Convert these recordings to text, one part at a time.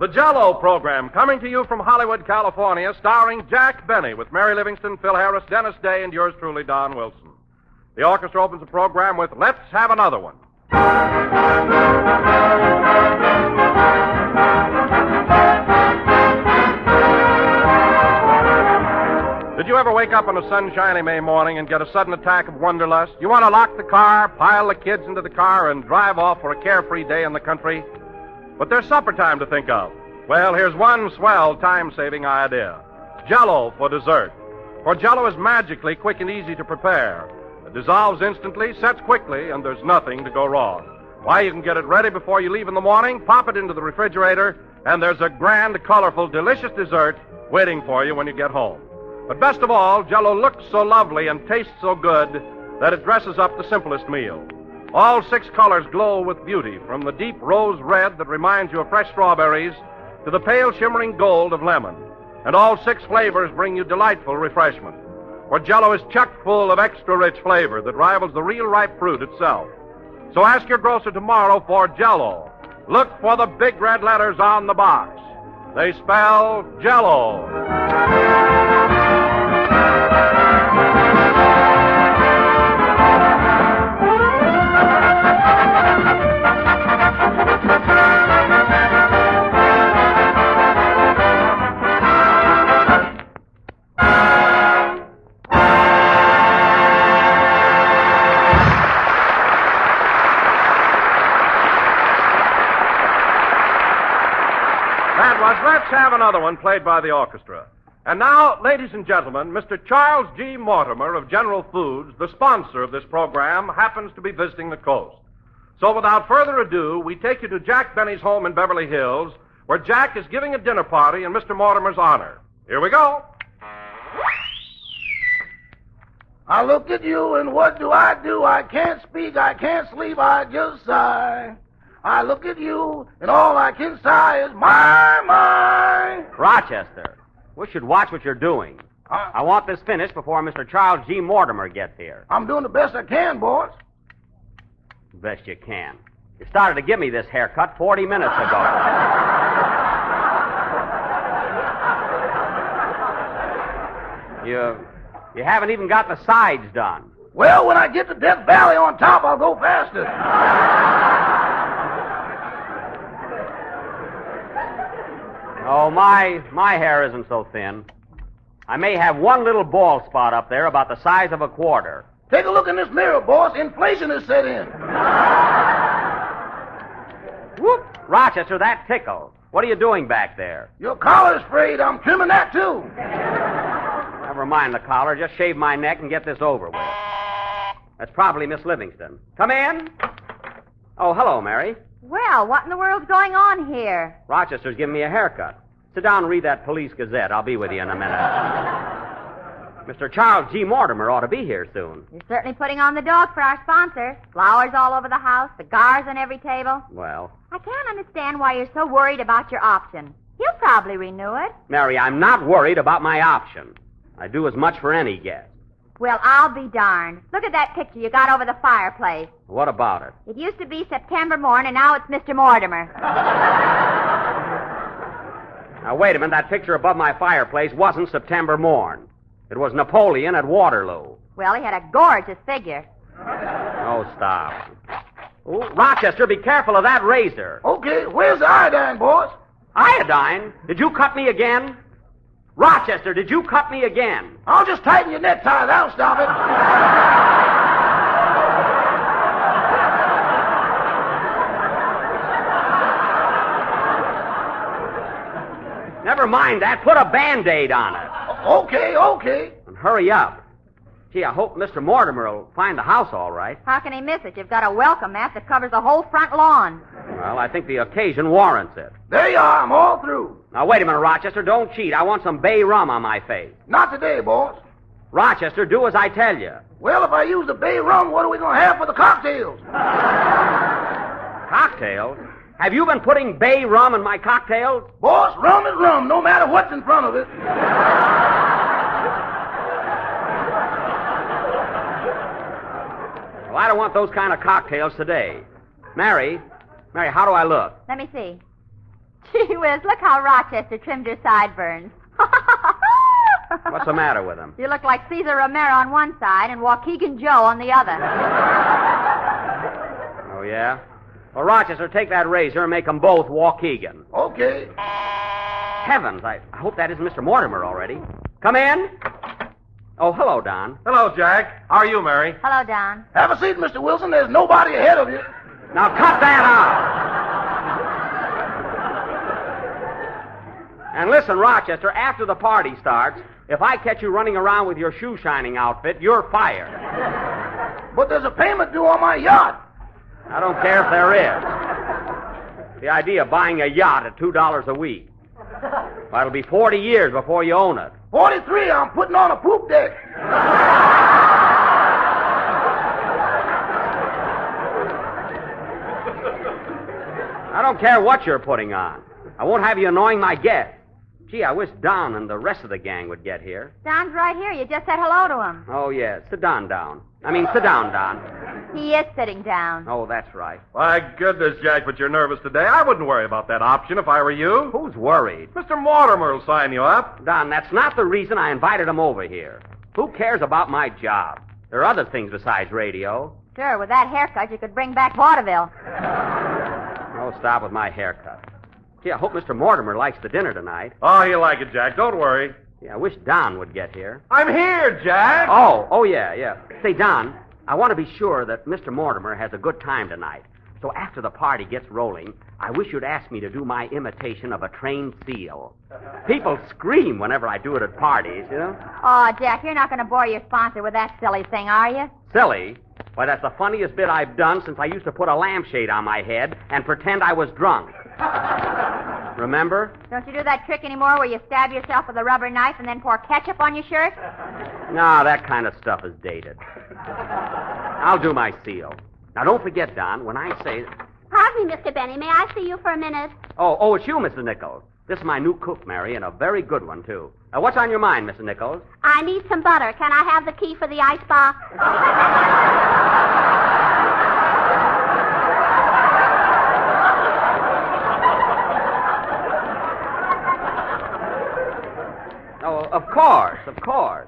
The Jell-O program, coming to you from Hollywood, California, starring Jack Benny with Mary Livingston, Phil Harris, Dennis Day, and yours truly, Don Wilson. The orchestra opens the program with Let's Have Another One. Did you ever wake up on a sunshiny May morning and get a sudden attack of wanderlust? You want to lock the car, pile the kids into the car, and drive off for a carefree day in the country? But there's supper time to think of. Well, here's one swell time-saving idea. Jell-O for dessert. For Jell-O is magically quick and easy to prepare. It dissolves instantly, sets quickly, and there's nothing to go wrong. Why, you can get it ready before you leave in the morning, pop it into the refrigerator, and there's a grand, colorful, delicious dessert waiting for you when you get home. But best of all, Jell-O looks so lovely and tastes so good that it dresses up the simplest meal. All 6 colors glow with beauty, from the deep rose red that reminds you of fresh strawberries to the pale shimmering gold of lemon. And all 6 flavors bring you delightful refreshment. For Jell-O is chock full of extra rich flavor that rivals the real ripe fruit itself. So ask your grocer tomorrow for Jell-O. Look for the big red letters on the box. They spell Jell-O. Let's have another one played by the orchestra. And now, ladies and gentlemen, Mr. Charles G. Mortimer of General Foods, the sponsor of this program, happens to be visiting the coast. So without further ado, we take you to Jack Benny's home in Beverly Hills, where Jack is giving a dinner party in Mr. Mortimer's honor. Here we go. I look at you, and what do? I can't speak, I can't sleep, I just sigh. I look at you, and all I can sigh is my. Rochester, we should watch what you're doing. I want this finished before Mr. Charles G. Mortimer gets here. I'm doing the best I can, boss. Best you can. You started to give me this haircut 40 minutes ago. You haven't even got the sides done. Well, when I get to Death Valley on top, I'll go faster. Oh, my hair isn't so thin. I may have one little bald spot up there about the size of a quarter. Take a look in this mirror, boss. Inflation has set in. Whoop! Rochester, that tickles. What are you doing back there? Your collar's frayed. I'm trimming that, too. Never mind the collar. Just shave my neck and get this over with. That's probably Miss Livingston. Come in. Oh, hello, Mary. Well, what in the world's going on here? Rochester's giving me a haircut. Sit down and read that Police Gazette. I'll be with you in a minute. Mr. Charles G. Mortimer ought to be here soon. You're certainly putting on the dog for our sponsor. Flowers all over the house, cigars on every table. Well, I can't understand why you're so worried about your option. He'll probably renew it. Mary, I'm not worried about my option. I do as much for any guest. Well, I'll be darned. Look at that picture you got over the fireplace. What about it? It used to be September Morn, and now it's Mr. Mortimer. Now, wait a minute. That picture above my fireplace wasn't September Morn. It was Napoleon at Waterloo. Well, he had a gorgeous figure. Oh, stop. Ooh, Rochester, be careful of that razor. Okay, where's the iodine, boss? Iodine? Did you cut me again? Rochester, did you cut me again? I'll just tighten your necktie. That'll stop it. Never mind that. Put a Band-Aid on it. Okay. And hurry up. Gee, I hope Mr. Mortimer will find the house all right. How can he miss it? You've got a welcome mat that covers the whole front lawn. Well, I think the occasion warrants it. There you are. I'm all through. Now, wait a minute, Rochester. Don't cheat. I want some bay rum on my face. Not today, boss. Rochester, do as I tell you. Well, if I use the bay rum, what are we going to have for the cocktails? Cocktails? Have you been putting bay rum in my cocktails? Boss, rum is rum, no matter what's in front of it. Well, I don't want those kind of cocktails today. Mary, how do I look? Let me see. Gee whiz, look how Rochester trimmed your sideburns. What's the matter with him? You look like Cesar Romero on one side and Waukegan Joe on the other. Oh, yeah? Well, Rochester, take that razor and make them both Waukegan. Okay. Heavens, I hope that isn't Mr. Mortimer already. Come in. Oh, hello, Don. Hello, Jack. How are you, Mary? Hello, Don. Have a seat, Mr. Wilson. There's nobody ahead of you. Now cut that out. And listen, Rochester, after the party starts, if I catch you running around with your shoe-shining outfit, you're fired. But there's a payment due on my yacht. I don't care if there is. The idea of buying a yacht at $2 a week. Well, it'll be 40 years before you own it. 43, I'm putting on a poop deck. I don't care what you're putting on. I won't have you annoying my guests. Gee, I wish Don and the rest of the gang would get here. Don's right here. You just said hello to him. Oh, yeah. Sit down, Don. Sit down, Don. He is sitting down. Oh, that's right. My goodness, Jack, but you're nervous today. I wouldn't worry about that option if I were you. Who's worried? Mr. Mortimer will sign you up. Don, that's not the reason I invited him over here. Who cares about my job? There are other things besides radio. Sure, with that haircut, you could bring back vaudeville. Oh, stop with my haircut. Gee, I hope Mr. Mortimer likes the dinner tonight. Oh, he'll like it, Jack. Don't worry. Yeah, I wish Don would get here. I'm here, Jack. Oh, yeah. Say, Don, I want to be sure that Mr. Mortimer has a good time tonight. So after the party gets rolling, I wish you'd ask me to do my imitation of a trained seal. People scream whenever I do it at parties, you know? Oh, Jack, you're not going to bore your sponsor with that silly thing, are you? Silly? Why, that's the funniest bit I've done since I used to put a lampshade on my head and pretend I was drunk. Remember? Don't you do that trick anymore where you stab yourself with a rubber knife and then pour ketchup on your shirt? No, that kind of stuff is dated. I'll do my seal. Now, don't forget, Don, when I say... Pardon me, Mr. Benny. May I see you for a minute? Oh, it's you, Mr. Nichols. This is my new cook, Mary, and a very good one, too. What's on your mind, Mr. Nichols? I need some butter. Can I have the key for the icebox? Oh, of course.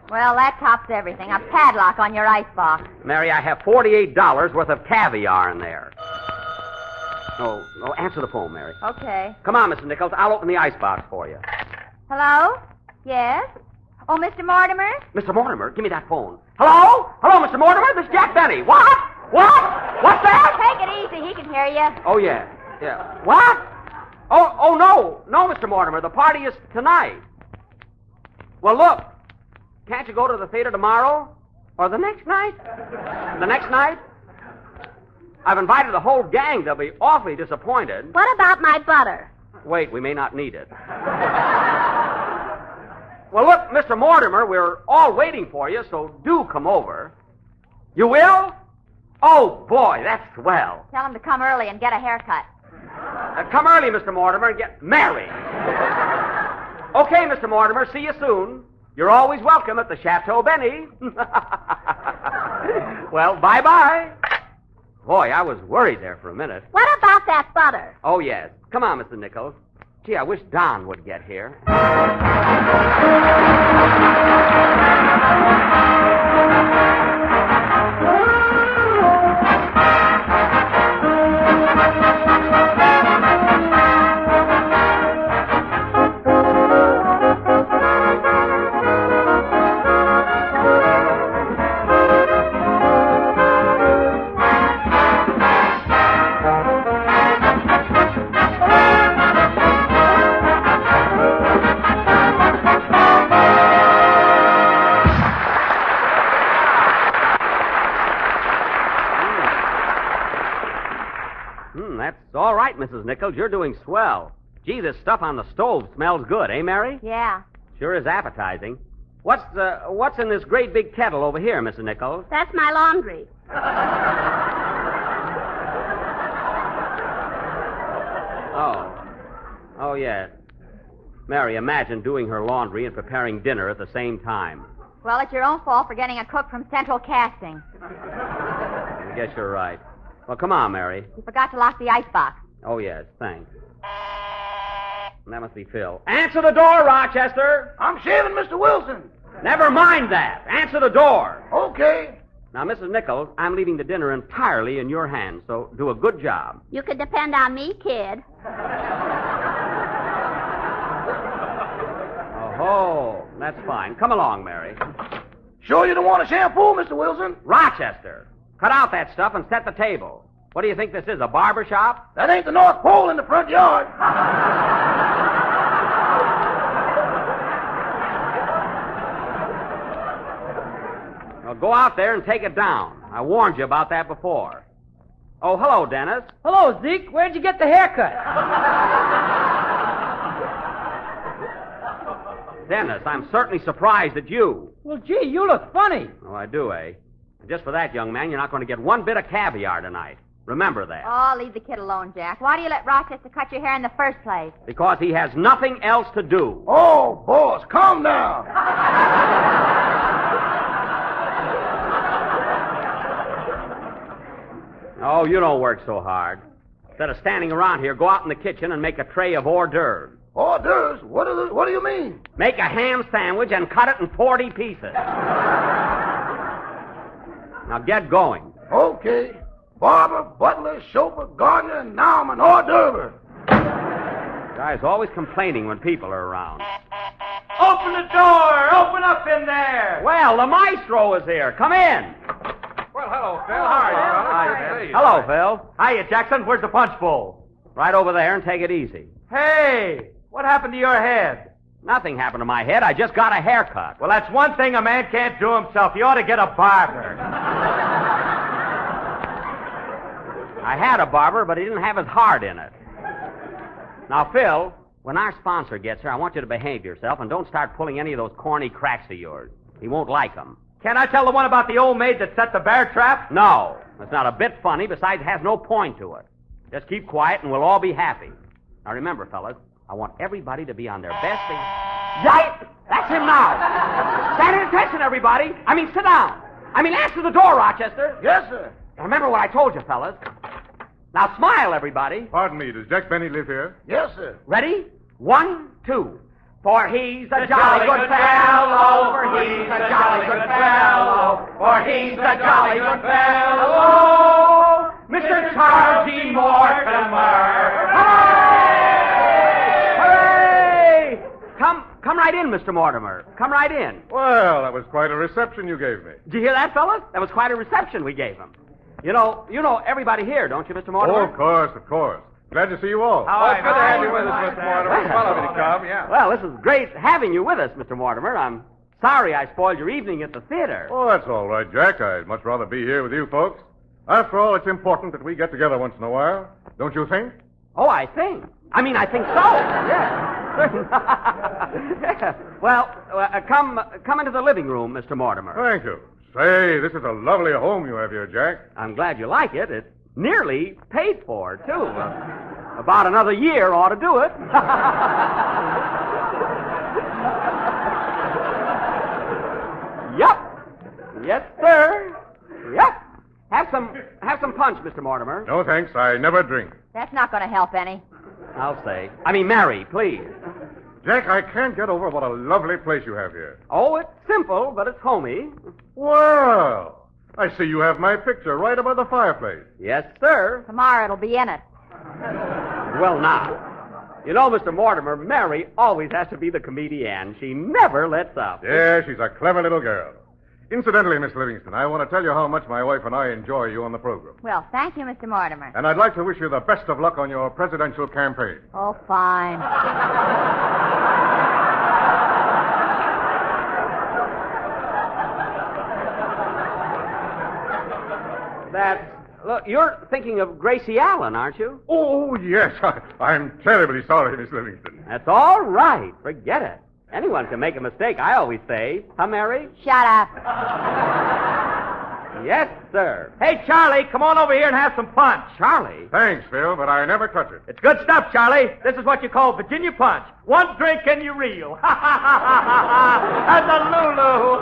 Well, that tops everything. A padlock on your icebox. Mary, I have $48 worth of caviar in there. Oh, answer the phone, Mary. Okay. Come on, Mr. Nichols. I'll open the icebox for you. Hello? Yes? Oh, Mr. Mortimer? Mr. Mortimer, give me that phone. Hello? Hello, Mr. Mortimer? This is Jack Benny. What? What's that? Take it easy. He can hear you. Oh, yeah. What? Oh, no. No, Mr. Mortimer. The party is tonight. Well, look. Can't you go to the theater tomorrow? Or the next night? The next night? I've invited the whole gang. They'll be awfully disappointed. What about my butter? Wait, we may not need it. Well, look, Mr. Mortimer, we're all waiting for you, so do come over. You will? Oh, boy, that's swell. Tell him to come early and get a haircut. Come early, Mr. Mortimer, and get married. Okay, Mr. Mortimer, see you soon. You're always welcome at the Chateau Benny. Well, bye-bye. Boy, I was worried there for a minute. What about that butter? Oh, yes. Come on, Mr. Nichols. Gee, I wish Don would get here. That's all right, Mrs. Nichols. You're doing swell. Gee, this stuff on the stove smells good, eh, Mary? Yeah. Sure is appetizing. What's in this great big kettle over here, Mrs. Nichols? That's my laundry. Oh, yes. Mary, imagine doing her laundry and preparing dinner at the same time. Well, it's your own fault for getting a cook from Central Casting. I guess you're right. Well, come on, Mary. You forgot to lock the icebox. Oh, yes, thanks. That must be Phil. Answer the door, Rochester. I'm shaving Mr. Wilson. Never mind that. Answer the door. Okay. Now, Mrs. Nichols, I'm leaving the dinner entirely in your hands, so do a good job. You can depend on me, kid. Oh, that's fine. Come along, Mary. Sure you don't want a shampoo, Mr. Wilson? Rochester, cut out that stuff and set the table. What do you think this is, a barber shop? That ain't the North Pole in the front yard. Well, go out there and take it down. I warned you about that before. Oh, hello, Dennis. Hello, Zeke. Where'd you get the haircut? Dennis, I'm certainly surprised at you. Well, gee, you look funny. Oh, I do, eh? Just for that, young man, you're not going to get one bit of caviar tonight. Remember that. Oh, leave the kid alone, Jack. Why do you let Rochester cut your hair in the first place? Because he has nothing else to do. Oh, boss, calm down. Oh, you don't work so hard. Instead of standing around here, go out in the kitchen and make a tray of hors d'oeuvres. Hors d'oeuvres? What do you mean? Make a ham sandwich and cut it in 40 pieces. Now get going. Okay. Barber, butler, chauffeur, gardener, and now I'm an hors d'oeuvre. Guy's always complaining when people are around. Open the door! Open up in there! Well, the maestro is here. Come in. Well, hello, Phil. How are you, fellas? Hello, Phil. Hiya, Jackson. Where's the punch bowl? Right over there and take it easy. Hey, what happened to your head? Nothing happened to my head. I just got a haircut. Well, that's one thing a man can't do himself. He ought to get a barber. I had a barber, but he didn't have his heart in it. Now, Phil, when our sponsor gets here, I want you to behave yourself and don't start pulling any of those corny cracks of yours. He won't like them. Can I tell the one about the old maid that set the bear trap? No, it's not a bit funny. Besides, it has no point to it. Just keep quiet and we'll all be happy. Now, remember, fellas, I want everybody to be on their best thing. Right? That's him now. Stand at attention, everybody. Sit down. Answer the door, Rochester. Yes, sir. Now, remember what I told you, fellas. Now, smile, everybody. Pardon me, does Jack Benny live here? Yes, sir. Ready? 1, 2. For he's a jolly good fellow, for he's a jolly good fellow, for he's a jolly good fellow, Mr. Charles G. Mortimer. Hooray! Hooray! Come right in, Mr. Mortimer. Come right in. Well, that was quite a reception you gave me. Did you hear that, fellas? That was quite a reception we gave him. You know everybody here, don't you, Mr. Mortimer? Oh, of course. Glad to see you all. Oh, it's good to have you with us, Mr. Mortimer. Follow me to come, yeah. Well, this is great having you with us, Mr. Mortimer. I'm sorry I spoiled your evening at the theater. Oh, that's all right, Jack. I'd much rather be here with you folks. After all, it's important that we get together once in a while. Don't you think? Oh, I think. I think so. Yeah. Well, come into the living room, Mr. Mortimer. Thank you. Say, this is a lovely home you have here, Jack. I'm glad you like it. It's nearly paid for, too. About another year ought to do it. Yep. Yes, sir. Yep. Have some punch, Mr. Mortimer. No, thanks. I never drink. That's not going to help any. I'll say. Mary, please. Jack, I can't get over what a lovely place you have here. Oh, it's simple, but it's homey. Well, I see you have my picture right above the fireplace. Yes, sir. Tomorrow it'll be in it. Well, now. You know, Mr. Mortimer, Mary always has to be the comedian. She never lets up. Yeah, she's a clever little girl. Incidentally, Miss Livingston, I want to tell you how much my wife and I enjoy you on the program. Well, thank you, Mr. Mortimer. And I'd like to wish you the best of luck on your presidential campaign. Oh, fine. Look, you're thinking of Gracie Allen, aren't you? Oh, yes. I'm terribly sorry, Miss Livingston. That's all right. Forget it. Anyone can make a mistake, I always say. Huh, Mary? Shut up. Yes, sir. Hey, Charlie, come on over here and have some punch. Charlie? Thanks, Phil, but I never touch it. It's good stuff, Charlie. This is what you call Virginia punch. One drink and you reel. Ha, ha, ha, ha, ha, ha. That's a Lulu.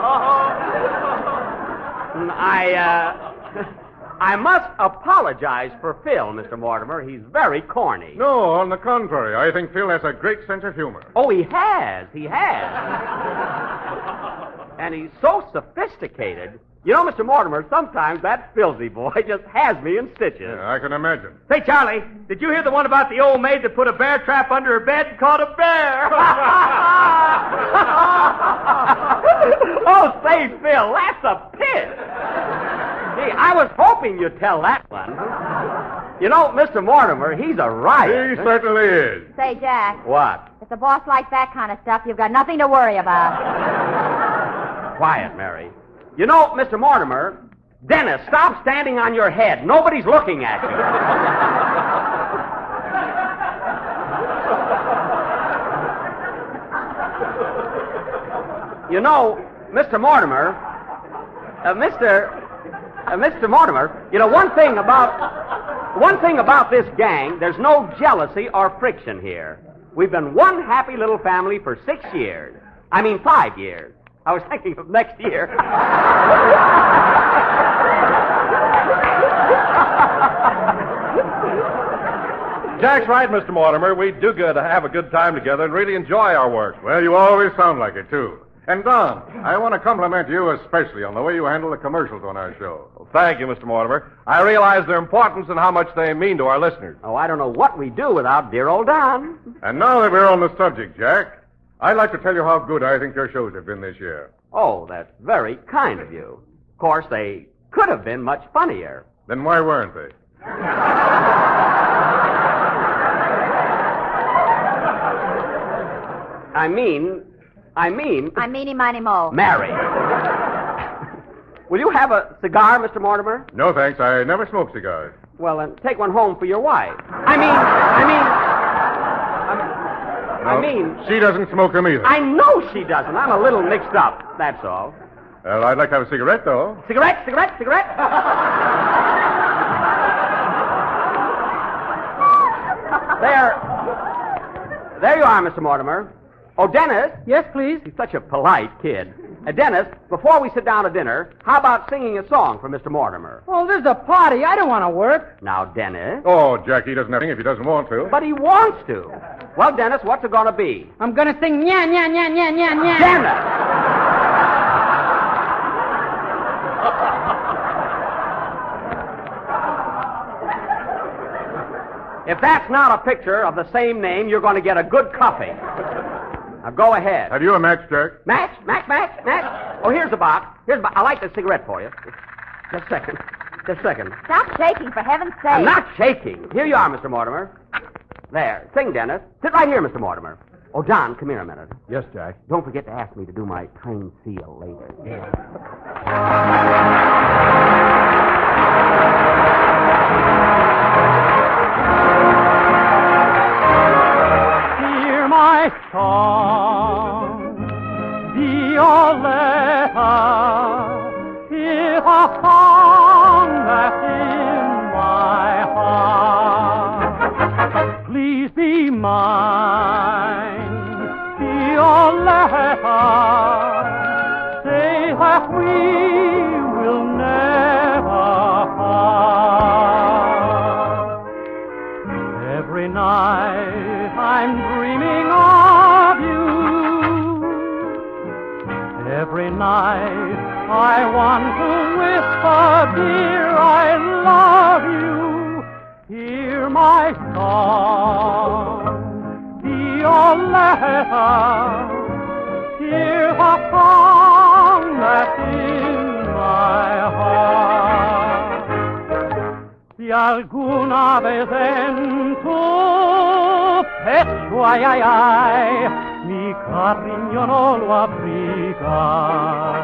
I must apologize for Phil, Mr. Mortimer. He's very corny. No, on the contrary. I think Phil has a great sense of humor. Oh, he has. He has. And he's so sophisticated. You know, Mr. Mortimer, sometimes that filthy boy just has me in stitches. Yeah, I can imagine. Say, Charlie, did you hear the one about the old maid that put a bear trap under her bed and caught a bear? Oh, say, Phil, that's a pit. Gee, I was hoping you'd tell that one. You know, Mr. Mortimer, he's a riot. He certainly is. Say, Jack, What? if the boss likes that kind of stuff, you've got nothing to worry about. Quiet, Mary. You know, Mr. Mortimer, Dennis, stop standing on your head. Nobody's looking at you. You know, Mr. Mortimer, Mr. Mortimer, you know, one thing about this gang, there's no jealousy or friction here. We've been one happy little family for 6 years. I mean, 5 years. I was thinking of next year. Jack's right, Mr. Mortimer. We do good to have a good time together and really enjoy our work. Well, you always sound like it, too. And, Don, I want to compliment you especially on the way you handle the commercials on our show. Well, thank you, Mr. Mortimer. I realize their importance and how much they mean to our listeners. Oh, I don't know what we do without dear old Don. And now that we're on the subject, Jack, I'd like to tell you how good I think your shows have been this year. Oh, that's very kind of you. Of course, they could have been much funnier. Then why weren't they? I mean... I'm meeny miny mo. Mary. Will you have a cigar, Mr. Mortimer? No, thanks. I never smoke cigars. Well, then take one home for your wife. She doesn't smoke them either. I know she doesn't. I'm a little mixed up, that's all. Well, I'd like to have a cigarette, though. Cigarette. There you are, Mr. Mortimer. Oh, Dennis. Yes, please. He's such a polite kid. Dennis, before we sit down to dinner, how about singing a song for Mr. Mortimer? Oh, this is a party. I don't want to work. Now, Dennis. Oh, Jackie doesn't have anything if he doesn't want to. But he wants to. Well, Dennis, what's it going to be? I'm going to sing nya, nya, nya, nya, nya, nya. Dennis! If that's not a picture of the same name, you're going to get a good cuffing. Now, go ahead. Have you a match, Jack? Match. Oh, here's the box. I like the cigarette for you. Just a second. Stop shaking, for heaven's sake. I'm not shaking. Here you are, Mr. Mortimer. There. Sing, Dennis. Sit right here, Mr. Mortimer. Oh, Don, come here a minute. Yes, Jack. Don't forget to ask me to do my train seal later. Hear my song, Violetta, is a song that's in my heart. Please be mine, Violetta, say that we will never part. Every night I'm dreaming of you. Every night I want to whisper, dear, I love you. Hear my song, Violetta. Hear the song that's in my heart. Si alguna vez en tu pecho, ay, ay, ay, mi cariño no lo abriga.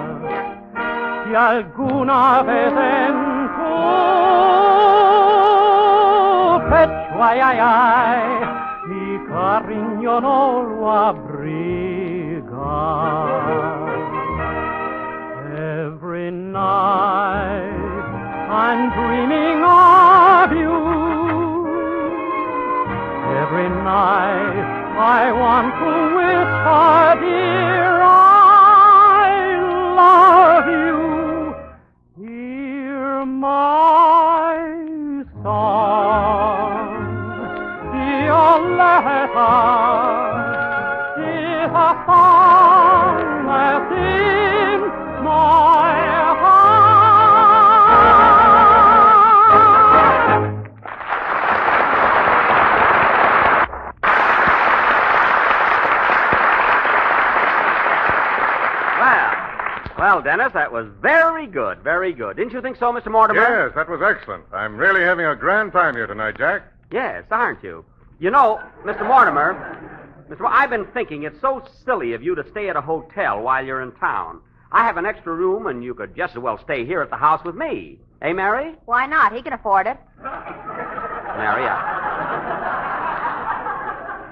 Si alguna vez en tu pecho, ay, ay, ay, mi cariño no lo abriga. Every night I'm dreaming of you. Every night I want to whisper, dear, I love you. Hear my song that's in my heart. Well, Dennis, that was very good, very good. Didn't you think so, Mr. Mortimer? Yes, that was excellent. I'm really having a grand time here tonight, Jack. Yes, aren't you? You know, Mr. Mortimer, I've been thinking it's so silly of you to stay at a hotel while you're in town. I have an extra room, and you could just as well stay here at the house with me. Eh, Mary? Why not? He can afford it. Mary,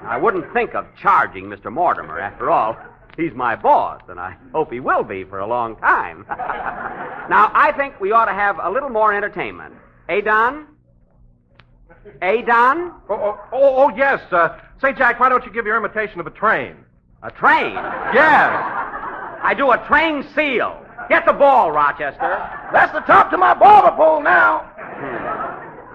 I wouldn't think of charging Mr. Mortimer. After all, he's my boss, and I hope he will be for a long time. Now, I think we ought to have a little more entertainment. Eh, Don? Eh, Don? Oh, yes. Say, Jack, why don't you give your imitation of a train? A train? Yes. I do a train seal. Get the ball, Rochester. That's the top to my barber pole now.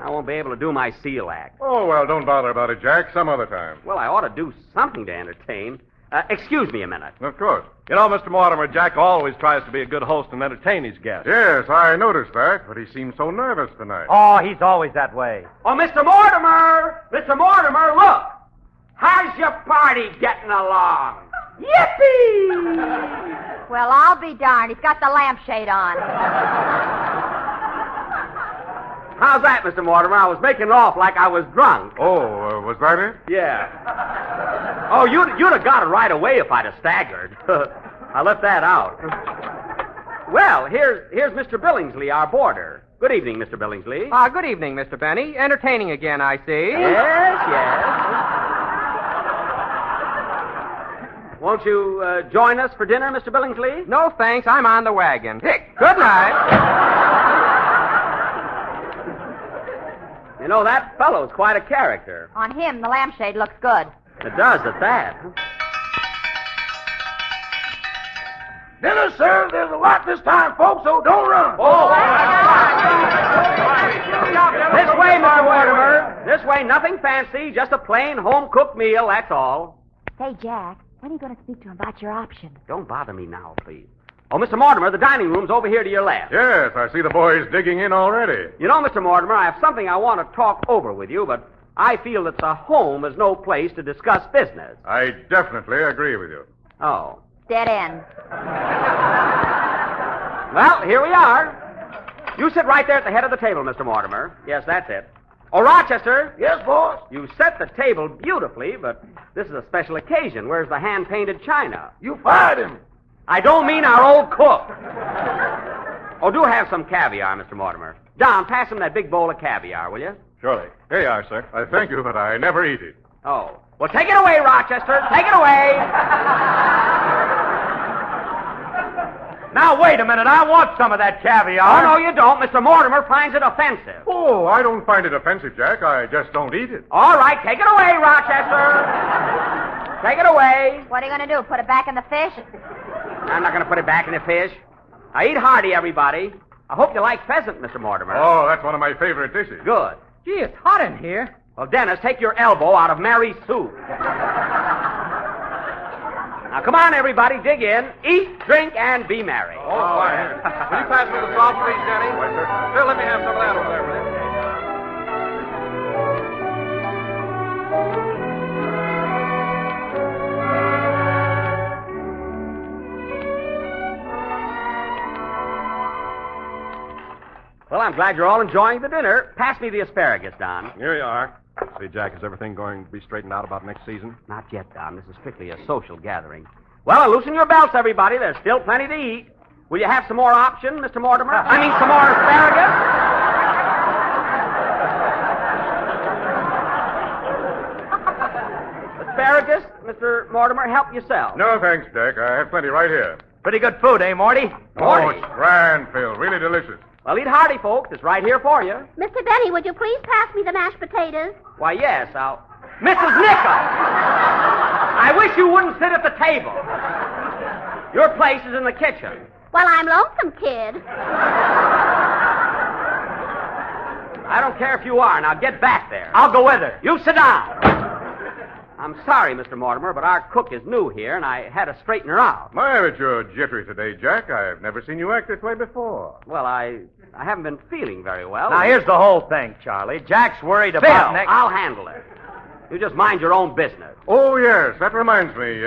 I won't be able to do my seal act. Oh, well, don't bother about it, Jack. Some other time. Well, I ought to do something to entertain. Excuse me a minute. Of course. You know, Mr. Mortimer, Jack always tries to be a good host and entertain his guests. Yes, I noticed that, but he seems so nervous tonight. Oh, he's always that way. Oh, Mr. Mortimer! Mr. Mortimer, look! How's your party getting along? Yippee! Well, I'll be darned. He's got the lampshade on. How's that, Mr. Mortimer? I was making off like I was drunk. Oh, was that it? Yeah. Oh, you'd have got it right away if I'd have staggered. I left that out. Well, here's Mr. Billingsley, our boarder. Good evening, Mr. Billingsley. Good evening, Mr. Benny. Entertaining again, I see. Yes. Won't you join us for dinner, Mr. Billingsley? No, thanks. I'm on the wagon. Good night. You know, that fellow's quite a character. On him, the lampshade looks good. It does at that. Dinner served. There's a lot this time, folks, so don't run. This way, Mr. Mortimer. This way, nothing fancy, just a plain home-cooked meal, that's all. Say, Jack, when are you going to speak to him about your option? Don't bother me now, please. Oh, Mr. Mortimer, the dining room's over here to your left. Yes, I see the boys digging in already. You know, Mr. Mortimer, I have something I want to talk over with you, but I feel that a home is no place to discuss business. I definitely agree with you. Oh. Dead end. Well, here we are. You sit right there at the head of the table, Mr. Mortimer. Yes, that's it. Oh, Rochester. Yes, boss? You set the table beautifully, but this is a special occasion. Where's the hand-painted china? You fired him. I don't mean our old cook. Oh, do have some caviar, Mr. Mortimer. Don, pass him that big bowl of caviar, will you? Surely. Here you are, sir. I thank you, but I never eat it. Oh. Well, take it away, Rochester. Take it away. Now, wait a minute. I want some of that caviar. Oh, no, you don't. Mr. Mortimer finds it offensive. Oh, I don't find it offensive, Jack. I just don't eat it. All right, take it away, Rochester. Take it away. What are you going to do, put it back in the fish? I'm not going to put it back in the fish. Now, eat hearty, everybody. I hope you like pheasant, Mr. Mortimer. Oh, that's one of my favorite dishes. Good. Gee, it's hot in here. Well, Dennis, take your elbow out of Mary's soup. Now, come on, everybody, dig in. Eat, drink, and be merry. Oh, fine. Will you pass me the salt, please, Denny? Why, sir. Here, let me have some of that over there, will you? Well, I'm glad you're all enjoying the dinner. Pass me the asparagus, Don. Here you are. See, Jack, is everything going to be straightened out about next season? Not yet, Don. This is strictly a social gathering. Well, loosen your belts, everybody. There's still plenty to eat. Will you have some more option, Mr. Mortimer? I mean, some more asparagus? Asparagus, Mr. Mortimer, help yourself. No, thanks, Jack. I have plenty right here. Pretty good food, eh, Morty? Oh, it's grand, Phil. Really delicious. Well, eat hearty, folks. It's right here for you. Mr. Benny, would you please pass me the mashed potatoes? Why, yes, I'll... Mrs. Nichol! I wish you wouldn't sit at the table. Your place is in the kitchen. Well, I'm lonesome, kid. I don't care if you are. Now, get back there. I'll go with her. You sit down. I'm sorry, Mr. Mortimer, but our cook is new here, and I had to straighten her out. My, but you're jittery today, Jack. I've never seen you act this way before. Well, I haven't been feeling very well. Now, here's the whole thing, Charlie. Jack's worried Phil, about next... I'll handle it. You just mind your own business. Oh, yes, that reminds me.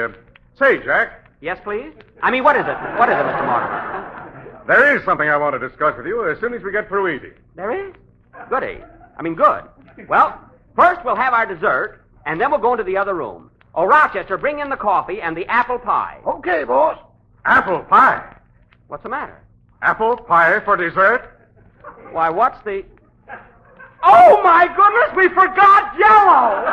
Say, Jack, Yes, please? I mean, what is it? What is it, Mr. Mortimer? there is something I want to discuss with you as soon as we get through eating. There is? Goody. I mean, good. Well, first we'll have our dessert, and then we'll go into the other room. Oh, Rochester, bring in the coffee and the apple pie. Okay, boss. Apple pie. What's the matter? Apple pie for dessert? Why, what's the... Oh, my goodness, we forgot Jell-O!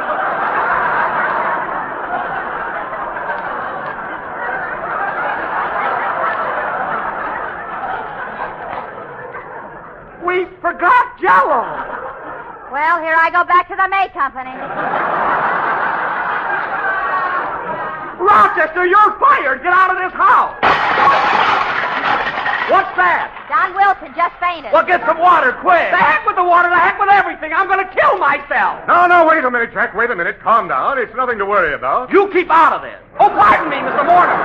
We forgot Jell-O! Well, here I go back to the May Company. Rochester, you're fired! Get out of this house! What's that? John Wilson just fainted. Well, get some water, quick. The heck with the water, the heck with everything! I'm going to kill myself! No, wait a minute, Jack. Wait a minute. Calm down. It's nothing to worry about. You keep out of this. Oh, pardon me, Mr. Mortimer.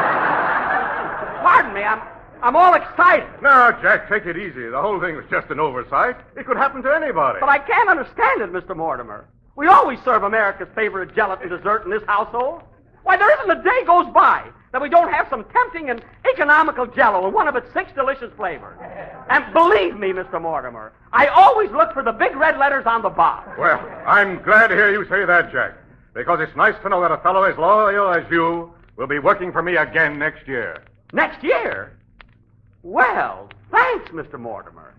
Pardon me, I'm all excited. No, Jack, take it easy. The whole thing was just an oversight. It could happen to anybody. But I can't understand it, Mr. Mortimer. We always serve America's favorite gelatin dessert in this household. Why, there isn't a day goes by that we don't have some tempting and economical Jell-O in one of its 6 delicious flavors. And believe me, Mr. Mortimer, I always look for the big red letters on the box. Well, I'm glad to hear you say that, Jack, because it's nice to know that a fellow as loyal as you will be working for me again next year. Next year? Well, thanks, Mr. Mortimer.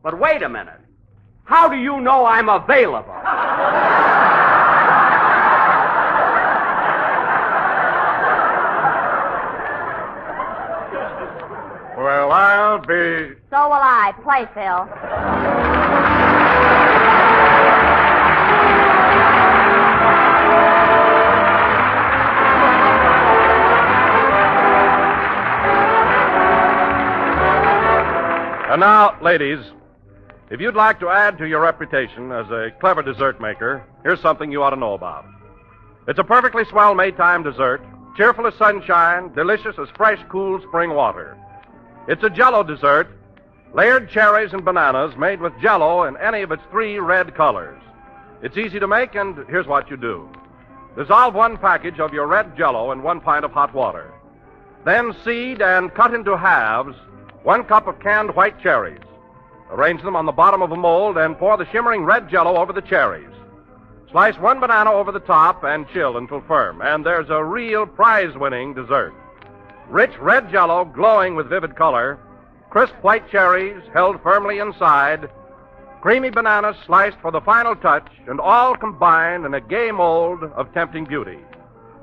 But wait a minute. How do you know I'm available? Well, I'll be... So will I. Play, Phil. And now, ladies, if you'd like to add to your reputation as a clever dessert maker, here's something you ought to know about. It's a perfectly swell Maytime dessert, cheerful as sunshine, delicious as fresh, cool spring water. It's a Jell-O dessert, layered cherries and bananas made with Jell-O in any of its 3 red colors. It's easy to make, and here's what you do. Dissolve 1 package of your red Jell-O in 1 pint of hot water. Then seed and cut into halves 1 cup of canned white cherries. Arrange them on the bottom of a mold and pour the shimmering red Jell-O over the cherries. Slice 1 banana over the top and chill until firm, and there's a real prize-winning dessert. Rich red Jell-O glowing with vivid color, crisp white cherries held firmly inside, creamy bananas sliced for the final touch, and all combined in a gay mold of tempting beauty.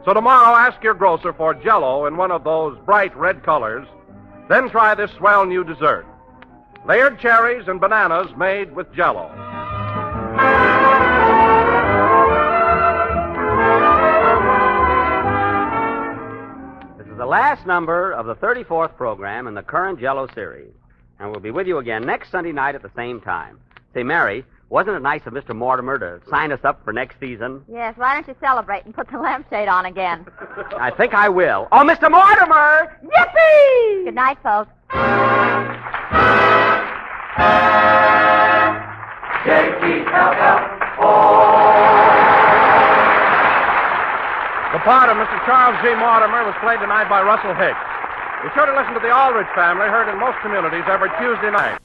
So tomorrow, ask your grocer for Jell-O in one of those bright red colors. Then try this swell new dessert. Layered cherries and bananas made with Jell-O. This is the last number of the 34th program in the current Jell-O series. And we'll be with you again next Sunday night at the same time. Say, Mary, wasn't it nice of Mr. Mortimer to sign us up for next season? Yes, why don't you celebrate and put the lampshade on again? I think I will. Oh, Mr. Mortimer! Yippee! Good night, folks. The part of Mr. Charles G. Mortimer was played tonight by Russell Hicks. Be sure to listen to the Aldrich Family, heard in most communities every Tuesday night.